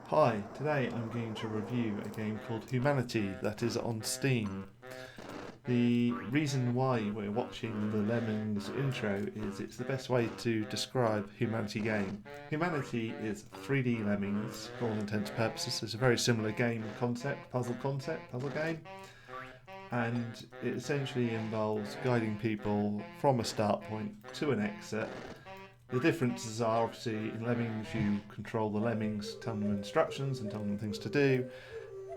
Hi, today I'm going to review a game called Humanity that is on Steam. The reason why we're watching the Lemmings intro is it's the best way to describe Humanity game. Humanity is 3D Lemmings for all intents and purposes. It's a very similar game concept, puzzle game, and it essentially involves guiding people from a start point to an exit. The differences are obviously in Lemmings you control the lemmings, tell them instructions and tell them things to do.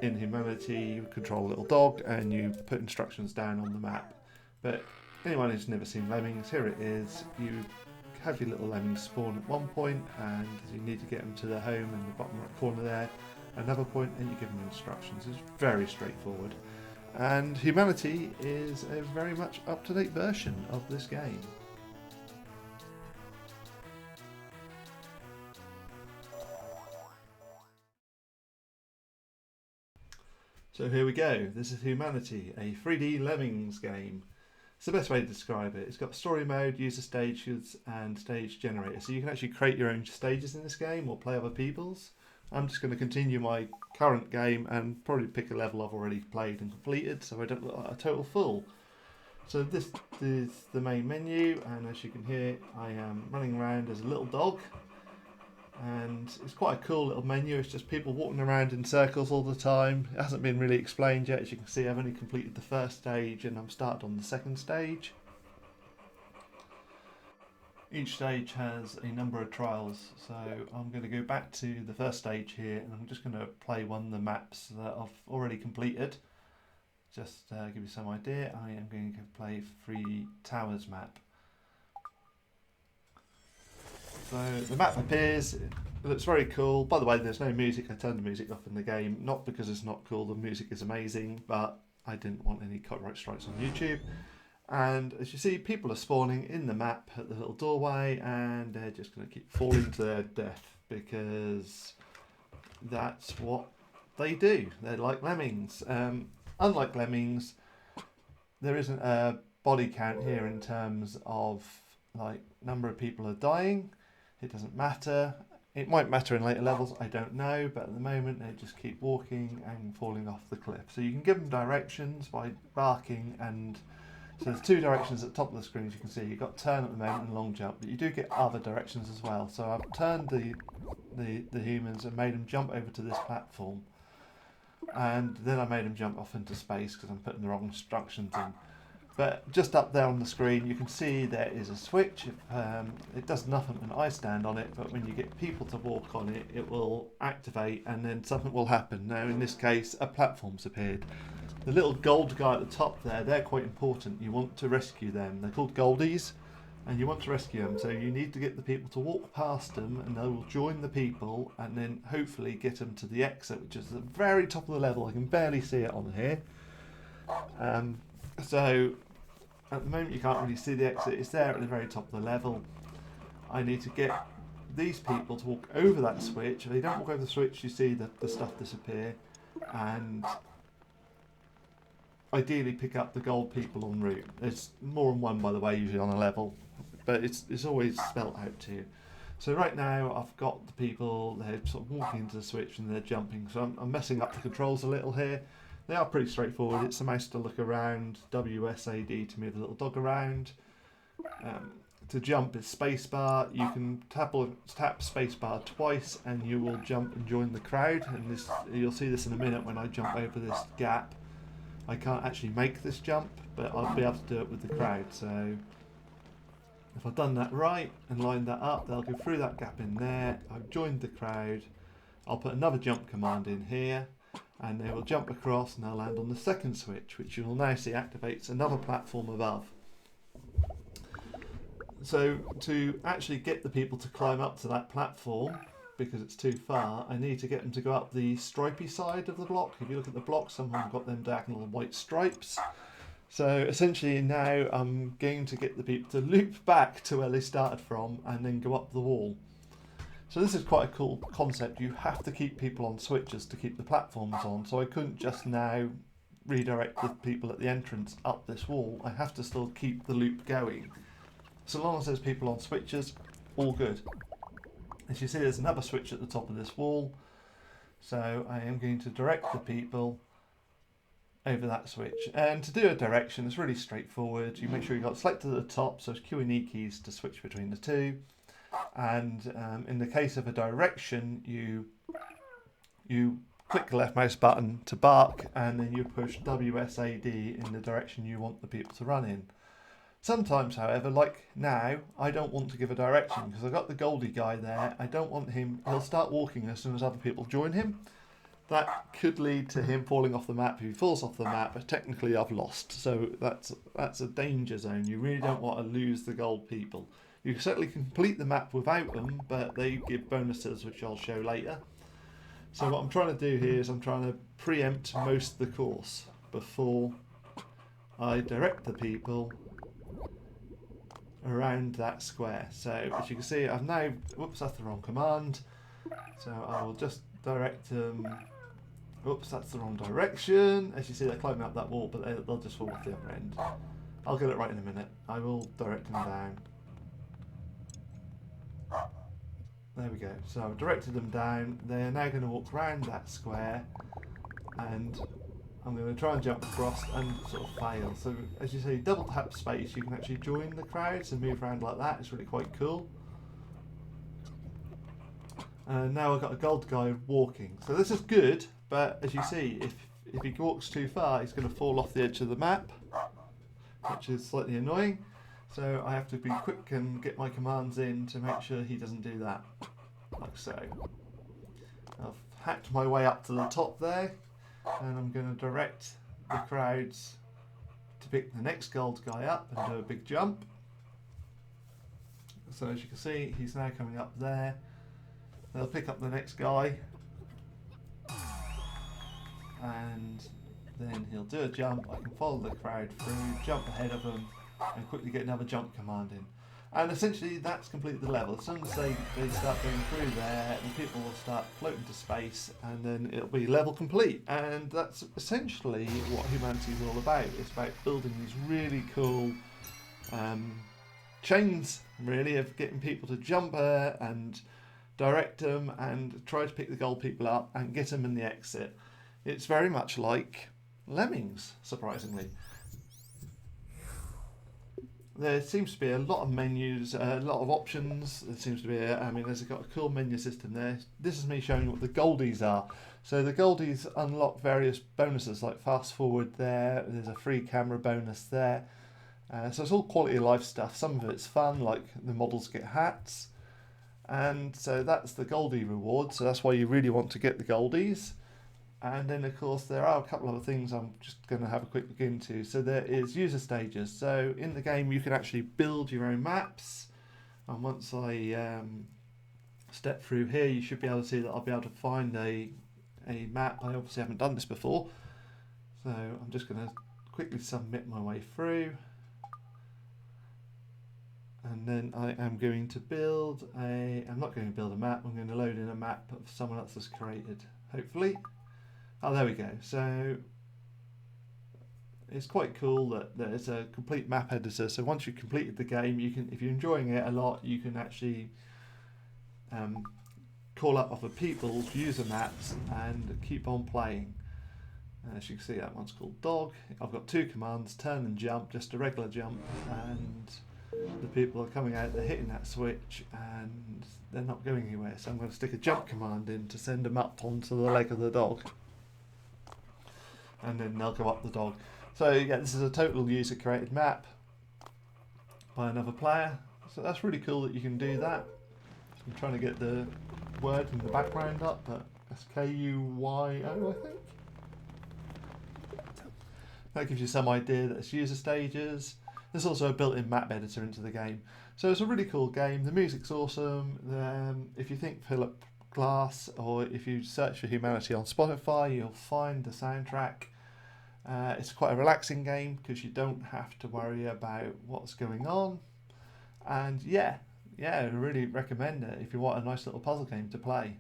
In Humanity you control a little dog and you put instructions down on the map. But anyone who's never seen lemmings, here it is. You have your little lemmings spawn at one point and you need to get them to their home in the bottom right corner there. Another point and you give them instructions. It's very straightforward. And Humanity is a very much up-to-date version of this game. So here we go. This is Humanity, a 3D Lemmings game. It's the best way to describe it. It's got story mode, user stages, and stage generator. So you can actually create your own stages in this game or play other people's. I'm just going to continue my current game and probably pick a level I've already played and completed so I don't look like a total fool. So this is the main menu, and as you can hear I am running around as a little dog. And it's quite a cool little menu. It's just people walking around in circles all the time. It hasn't been really explained yet. As you can see, I've only completed the first stage and I'm started on the second stage. Each stage has a number of trials, so I'm going to go back to the first stage here and I'm just going to play one of the maps that I've already completed. Just to give you some idea, I am going to play Three Towers map. So the map appears, it looks very cool. By the way, there's no music. I turned the music off in the game, not because it's not cool, the music is amazing, but I didn't want any copyright strikes on YouTube. And as you see, people are spawning in the map at the little doorway and they're just going to keep falling to their death because that's what they do. They're like lemmings. Unlike lemmings, there isn't a body count here in terms of like number of people are dying. It doesn't matter. It might matter in later levels, I don't know, but at the moment they just keep walking and falling off the cliff. So you can give them directions by barking, and so there's two directions at the top of the screen as you can see. You've got turn at the moment and long jump, but you do get other directions as well. So I've turned the humans and made them jump over to this platform, and then I made them jump off into space because I'm putting the wrong instructions in. But just up there on the screen you can see there is a switch. It does nothing when I stand on it, but when you get people to walk on it, it will activate and then something will happen. Now in this case a platform's appeared. The little gold guy at the top there, they're quite important. You want to rescue them. They're called goldies and you want to rescue them. So you need to get the people to walk past them and they will join the people and then hopefully get them to the exit, which is at the very top of the level. I can barely see it on here. So at the moment you can't really see the exit, it's there at the very top of the level. I need to get these people to walk over that switch. If they don't walk over the switch you see the stuff disappear, and ideally pick up the gold people en route. There's more than one by the way usually on a level, but it's always spelt out to you. So right now I've got the people, they're sort of walking into the switch and they're jumping, so I'm messing up the controls a little here. They are pretty straightforward. It's the mouse to look around, WSAD to move the little dog around. To jump is spacebar. You can tap spacebar twice and you will jump and join the crowd. And this, you'll see this in a minute when I jump over this gap. I can't actually make this jump, but I'll be able to do it with the crowd. So if I've done that right and lined that up, they'll go through that gap in there. I've joined the crowd. I'll put another jump command in here, and they will jump across and they'll land on the second switch, which you will now see activates another platform above. So to actually get the people to climb up to that platform, because it's too far, I need to get them to go up the stripy side of the block. If you look at the block, some of them have got them diagonal white stripes. So essentially now I'm going to get the people to loop back to where they started from and then go up the wall. So this is quite a cool concept. You have to keep people on switches to keep the platforms on. So I couldn't just now redirect the people at the entrance up this wall. I have to still keep the loop going. So long as there's people on switches, all good. As you see, there's another switch at the top of this wall. So I am going to direct the people over that switch. And to do a direction, it's really straightforward. You make sure you've got selected at the top, so it's Q and E keys to switch between the two. And in the case of a direction, you click the left mouse button to bark, and then you push WSAD in the direction you want the people to run in. Sometimes, however, like now, I don't want to give a direction because I've got the Goldie guy there. I don't want him, he'll start walking as soon as other people join him. That could lead to him falling off the map. If he falls off the map, technically I've lost. So that's a danger zone. You really don't want to lose the gold people. You certainly can complete the map without them, but they give bonuses, which I'll show later. So what I'm trying to do here is I'm trying to preempt most of the course before I direct the people around that square. So as you can see, I've now, whoops, that's the wrong command. So I will just direct them, oops, that's the wrong direction. As you see, they're climbing up that wall, but they'll just fall off the other end. I'll get it right in a minute. I will direct them down. There we go. So I've directed them down. They're now going to walk around that square, and I'm going to try and jump across and sort of fail. So as you see, double tap space, you can actually join the crowds and move around like that. It's really quite cool. And now I've got a gold guy walking. So this is good, but as you see, if he walks too far, he's going to fall off the edge of the map, which is slightly annoying. So I have to be quick and get my commands in to make sure he doesn't do that, like so. I've hacked my way up to the top there, and I'm going to direct the crowds to pick the next gold guy up and do a big jump. So as you can see, he's now coming up there. They'll pick up the next guy, and then he'll do a jump. I can follow the crowd through, jump ahead of them, and quickly get another jump command in. And essentially that's completed the level. As soon as they start going through there, the people will start floating to space, and then it'll be level complete. And that's essentially what Humanity is all about. It's about building these really cool chains, really, of getting people to jump and direct them and try to pick the gold people up and get them in the exit. It's very much like Lemmings, surprisingly. There seems to be a lot of menus, a lot of options. There seems to be, there's got a cool menu system there. This is me showing you what the goldies are. So the goldies unlock various bonuses like fast forward there. There's a free camera bonus there. So it's all quality of life stuff. Some of it's fun, like the models get hats. And so that's the goldie reward. So that's why you really want to get the goldies. And then, of course, there are a couple of other things I'm just going to have a quick look into. So there is user stages. So in the game, you can actually build your own maps. And once I step through here, you should be able to see that I'll be able to find a map. I obviously haven't done this before. So I'm just going to quickly submit my way through. And then I am going to build I'm not going to build a map, I'm going to load in a map of someone else has created, hopefully. Oh, there we go. So it's quite cool that there's a complete map editor. So once you've completed the game, you can, if you're enjoying it a lot, you can actually call up other people's user maps and keep on playing. As you can see, that one's called dog. I've got two commands, turn and jump, just a regular jump, and the people are coming out, they're hitting that switch and they're not going anywhere. So I'm going to stick a jump command in to send them up onto the leg of the dog. And then they'll go up the dog. So yeah, this is a total user created map by another player. So that's really cool that you can do that. I'm trying to get the word in the background up, but that's K-U-Y-O, I think. That gives you some idea that it's user stages. There's also a built-in map editor into the game. So it's a really cool game. The music's awesome. If you think Philip Glass, or if you search for Humanity on Spotify, you'll find the soundtrack. It's quite a relaxing game because you don't have to worry about what's going on. And yeah, I really recommend it if you want a nice little puzzle game to play.